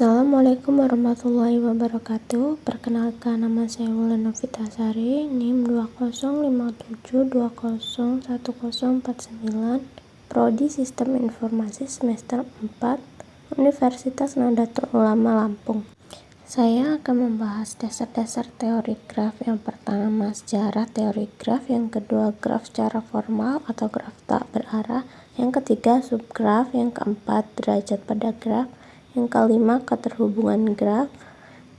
Assalamualaikum warahmatullahi wabarakatuh. Perkenalkan, nama saya Wulan Novitasari, NIM 2057201049, Prodi Sistem Informasi semester 4, Universitas Nahdlatul Ulama Lampung. Saya akan membahas dasar-dasar teori graf. Yang pertama, sejarah teori graf. Yang kedua, graf secara formal atau graf tak berarah. Yang ketiga, subgraf. Yang keempat, derajat pada graf. Yang kelima, keterhubungan graf.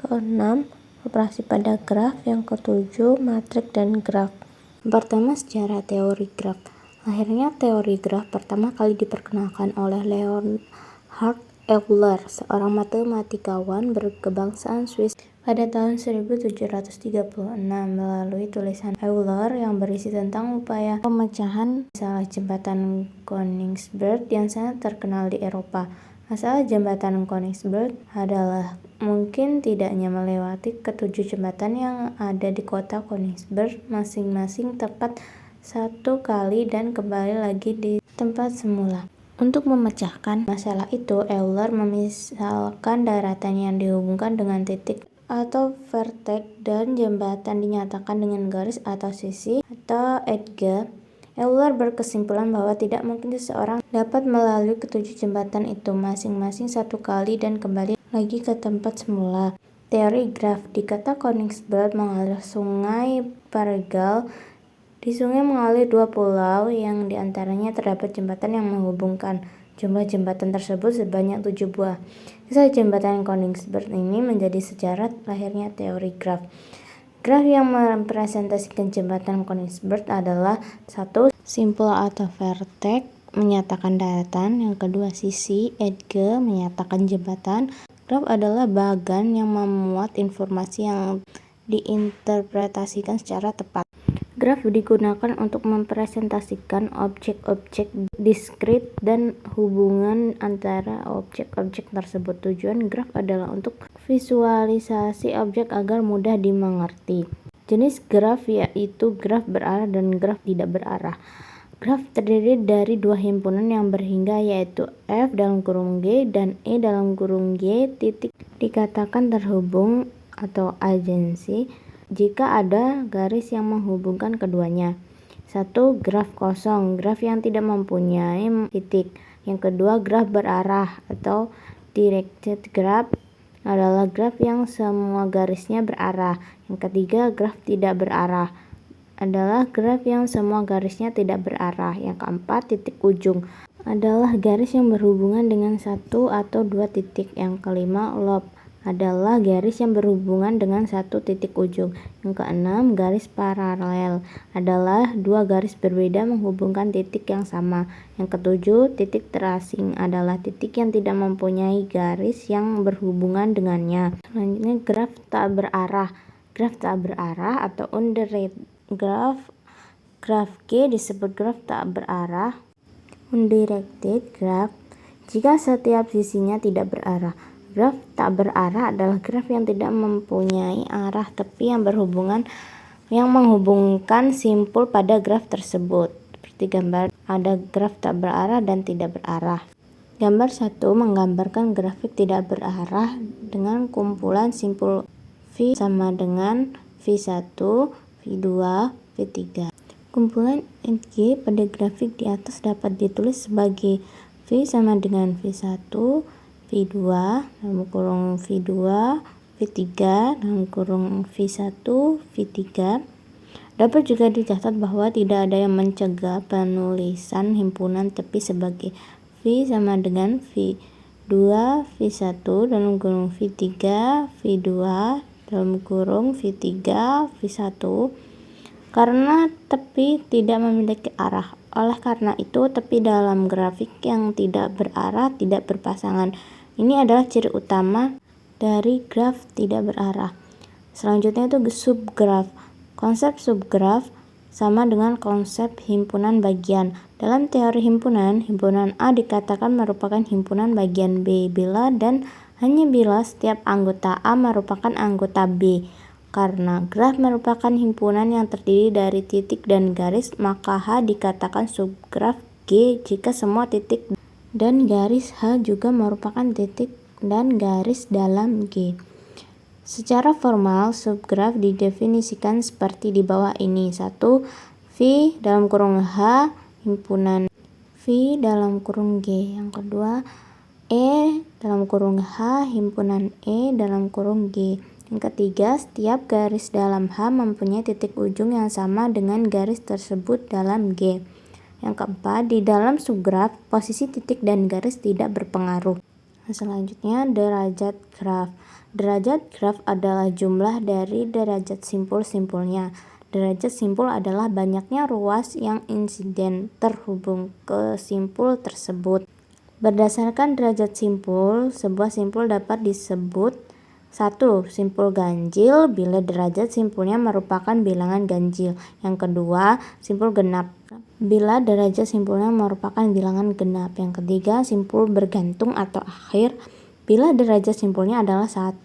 Keenam, operasi pada graf. Yang ketujuh, matrik dan graf. Pertama, sejarah teori graf. Lahirnya teori graf pertama kali diperkenalkan oleh Leonhard Euler, seorang matematikawan berkebangsaan Swiss pada tahun 1736, melalui tulisan Euler yang berisi tentang upaya pemecahan masalah jembatan Koningsberg yang sangat terkenal di Eropa. Masalah jembatan Koningsberg adalah mungkin tidaknya melewati ketujuh jembatan yang ada di kota Koningsberg, masing-masing tepat satu kali dan kembali lagi di tempat semula. Untuk memecahkan masalah itu, Euler memisalkan daratan yang dihubungkan dengan titik atau vertex dan jembatan dinyatakan dengan garis atau sisi atau edge. Euler berkesimpulan bahwa tidak mungkin seseorang dapat melalui ketujuh jembatan itu masing-masing satu kali dan kembali lagi ke tempat semula. Teori graf. Di kota Koningsberg mengalir sungai Paregal. Di sungai mengalir dua pulau yang diantaranya terdapat jembatan yang menghubungkan. Jumlah jembatan tersebut sebanyak 7 buah. Kisah jembatan Koningsberg ini menjadi sejarah lahirnya teori graf. Graf yang merepresentasikan jembatan Koningsberg adalah 1. Simpul atau vertex menyatakan daratan. Yang kedua, sisi edge menyatakan jembatan. Graf adalah bagan yang memuat informasi yang diinterpretasikan secara tepat. Graf digunakan untuk mempresentasikan objek-objek diskrit dan hubungan antara objek-objek tersebut. Tujuan graf adalah untuk visualisasi objek agar mudah dimengerti. Jenis graf yaitu graf berarah dan graf tidak berarah. Graf terdiri dari dua himpunan yang berhingga, yaitu F(G) dan E(G). Titik dikatakan terhubung atau adjacensi jika ada garis yang menghubungkan keduanya. 1. Graf kosong, graf yang tidak mempunyai titik. Yang kedua, graf berarah atau directed graph adalah graf yang semua garisnya berarah. Yang ketiga, graf tidak berarah adalah graf yang semua garisnya tidak berarah. Yang keempat, titik ujung adalah garis yang berhubungan dengan satu atau dua titik. Yang kelima, loop adalah garis yang berhubungan dengan satu titik ujung. Yang keenam, garis paralel adalah dua garis berbeda menghubungkan titik yang sama. Yang ketujuh, titik terasing adalah titik yang tidak mempunyai garis yang berhubungan dengannya. Selanjutnya, graf tak berarah. Graf tak berarah atau undirected graph. Graf G disebut graf tak berarah, undirected graph, jika setiap sisinya tidak berarah. Graf tak berarah adalah graf yang tidak mempunyai arah tepi yang menghubungkan simpul pada graf tersebut. Seperti gambar, ada graf tak berarah dan tidak berarah. Gambar 1 menggambarkan grafik tidak berarah dengan kumpulan simpul V sama dengan V1, V2, V3. Kumpulan G pada grafik di atas dapat ditulis sebagai V sama dengan V1, V2, dalam kurung V2, V3, dalam kurung V1, V3. Dapat juga dicatat bahwa tidak ada yang mencegah penulisan himpunan tepi sebagai V sama dengan V2, V1, dalam kurung V3, V2, dalam kurung V3, V1, karena tepi tidak memiliki arah. Oleh karena itu, tepi dalam grafik yang tidak berarah tidak berpasangan. Ini adalah ciri utama dari graf tidak berarah. Selanjutnya itu subgraf. Konsep subgraf sama dengan konsep himpunan bagian. Dalam teori himpunan, himpunan A dikatakan merupakan himpunan bagian B bila dan hanya bila setiap anggota A merupakan anggota B. Karena graf merupakan himpunan yang terdiri dari titik dan garis, maka H dikatakan subgraf G jika semua titik dan garis H juga merupakan titik dan garis dalam G. Secara formal, subgraf didefinisikan seperti di bawah ini. 1. V dalam kurung H himpunan V dalam kurung G. Yang kedua, E dalam kurung H himpunan E dalam kurung G. Yang ketiga, setiap garis dalam H mempunyai titik ujung yang sama dengan garis tersebut dalam G. Yang keempat, di dalam subgraf, posisi titik dan garis tidak berpengaruh. Selanjutnya, derajat graf. Derajat graf adalah jumlah dari derajat simpul-simpulnya. Derajat simpul adalah banyaknya ruas yang insiden terhubung ke simpul tersebut. Berdasarkan derajat simpul, sebuah simpul dapat disebut 1. Simpul ganjil bila derajat simpulnya merupakan bilangan ganjil. Yang kedua, simpul genap bila derajat simpulnya merupakan bilangan genap. Yang ketiga, simpul bergantung atau akhir bila derajat simpulnya adalah 1.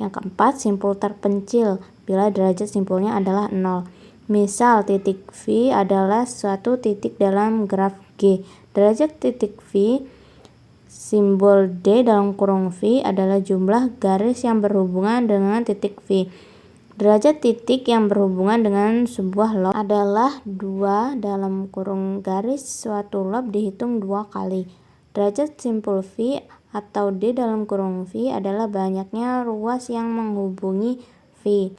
Yang keempat, simpul terpencil bila derajat simpulnya adalah 0. Misal, titik V adalah suatu titik dalam graf G. Derajat titik V simbol D dalam kurung V adalah jumlah garis yang berhubungan dengan titik V. Derajat titik yang berhubungan dengan sebuah lob adalah 2 dalam kurung garis suatu lob dihitung 2 kali. Derajat simpul V atau D dalam kurung V adalah banyaknya ruas yang menghubungi V.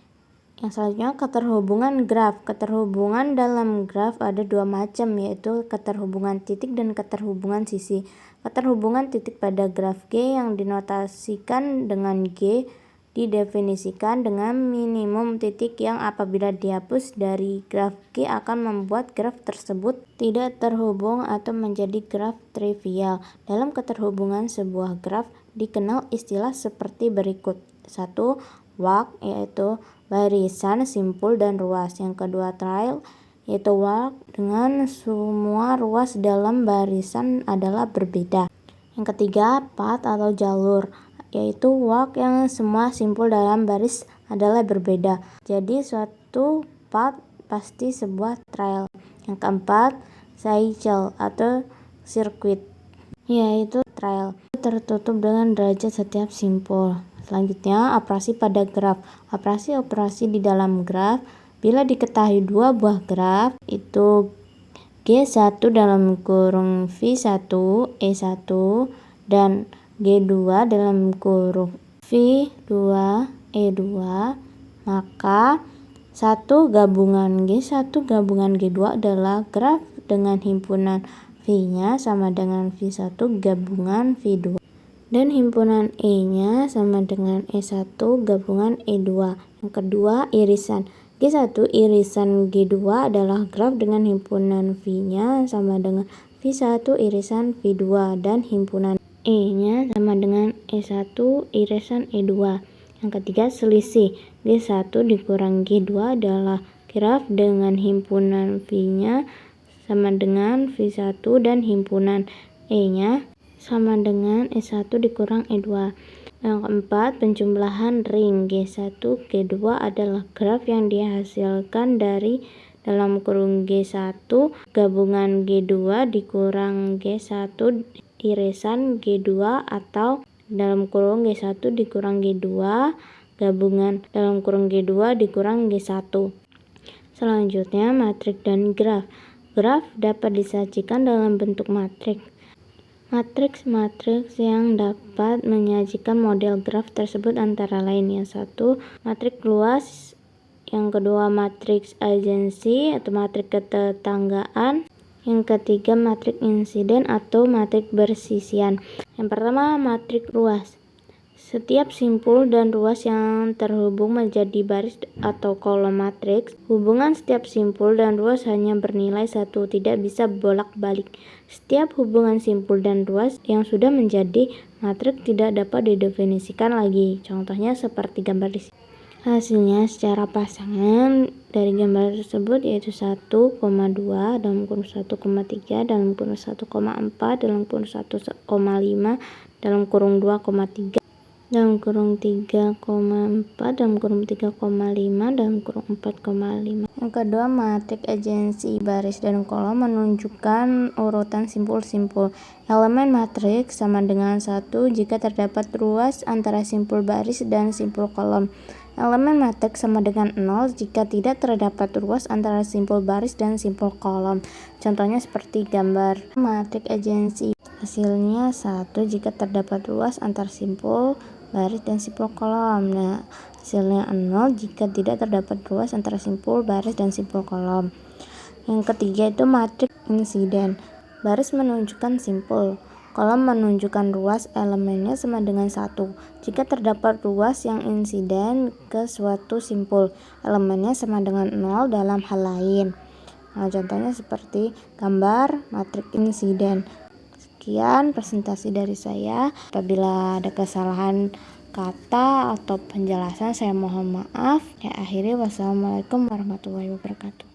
Yang selanjutnya, keterhubungan graf. Keterhubungan dalam graf ada 2 macam, yaitu keterhubungan titik dan keterhubungan sisi. Keterhubungan titik pada graf G yang dinotasikan dengan G didefinisikan dengan minimum titik yang apabila dihapus dari graf G akan membuat graf tersebut tidak terhubung atau menjadi graf trivial. Dalam keterhubungan sebuah graf dikenal istilah seperti berikut. 1. Walk, yaitu barisan, simpul, dan ruas. Yang kedua, trail, yaitu walk dengan semua ruas dalam barisan adalah berbeda. Yang ketiga, path atau jalur, yaitu walk yang semua simpul dalam baris adalah berbeda. Jadi suatu path pasti sebuah trail. Yang keempat, cycle atau sirkuit, yaitu trail tertutup dengan derajat setiap simpul. Selanjutnya, operasi pada graf. Operasi di dalam graf bila diketahui 2 buah graf, itu G1 dalam kurung V1 E1 dan G2 dalam kurung V2 E2, maka 1 gabungan G1 gabungan G2 adalah graf dengan himpunan V-nya sama dengan V1 gabungan V2. Dan himpunan E-nya sama dengan E1 gabungan E2. Yang kedua, irisan. G1 irisan G2 adalah graf dengan himpunan V-nya sama dengan V1 irisan V2 dan himpunan E-nya sama dengan E1 irisan E2. Yang ketiga, selisih. G1 dikurang G2 adalah graf dengan himpunan V-nya sama dengan V1 dan himpunan E-nya sama dengan E1 dikurang E2. Yang keempat, penjumlahan ring. G1 G2 adalah graf yang dihasilkan dari dalam kurung G1 gabungan G2 dikurang G1 irisan G2 atau dalam kurung G1 dikurang G2 gabungan dalam kurung G2 dikurang G1. Selanjutnya, matrik dan graf. Graf dapat disajikan dalam bentuk matriks. Matriks yang dapat menyajikan model graf tersebut antara lain, yang satu matriks luas, yang kedua matriks agensi atau matriks ketetanggaan, yang ketiga matriks insiden atau matriks bersisian. Yang pertama, matriks luas. Setiap simpul dan ruas yang terhubung menjadi baris atau kolom matriks. Hubungan setiap simpul dan ruas hanya bernilai 1, tidak bisa bolak-balik. Setiap hubungan simpul dan ruas yang sudah menjadi matriks tidak dapat didefinisikan lagi. Contohnya seperti gambar di sini. Hasilnya secara pasangan dari gambar tersebut yaitu 1,2 dalam kurung 1,3 dalam kurung 1,4 dalam kurung 1,5 dalam kurung 2,3. dalam kurung 3,4 dalam kurung 3,5 dalam kurung 4,5. Yang kedua, matrik agensi baris dan kolom menunjukkan urutan simpul-simpul. Elemen matrik sama dengan 1 jika terdapat ruas antara simpul baris dan simpul kolom. Elemen matrik sama dengan 0 jika tidak terdapat ruas antara simpul baris dan simpul kolom. Contohnya seperti gambar matrik agensi. Hasilnya 1 jika terdapat ruas antar simpul baris dan simpul kolom. Nah, hasilnya 0 jika tidak terdapat ruas antara simpul baris dan simpul kolom. Yang ketiga itu matrik insiden. Baris menunjukkan simpul, kolom menunjukkan ruas, elemennya sama dengan 1 jika terdapat ruas yang insiden ke suatu simpul, elemennya sama dengan 0 dalam hal lain. Nah, contohnya seperti gambar matrik insiden. Sekian presentasi dari saya. Apabila ada kesalahan kata atau penjelasan, saya mohon maaf. Saya akhiri, wassalamualaikum warahmatullahi wabarakatuh.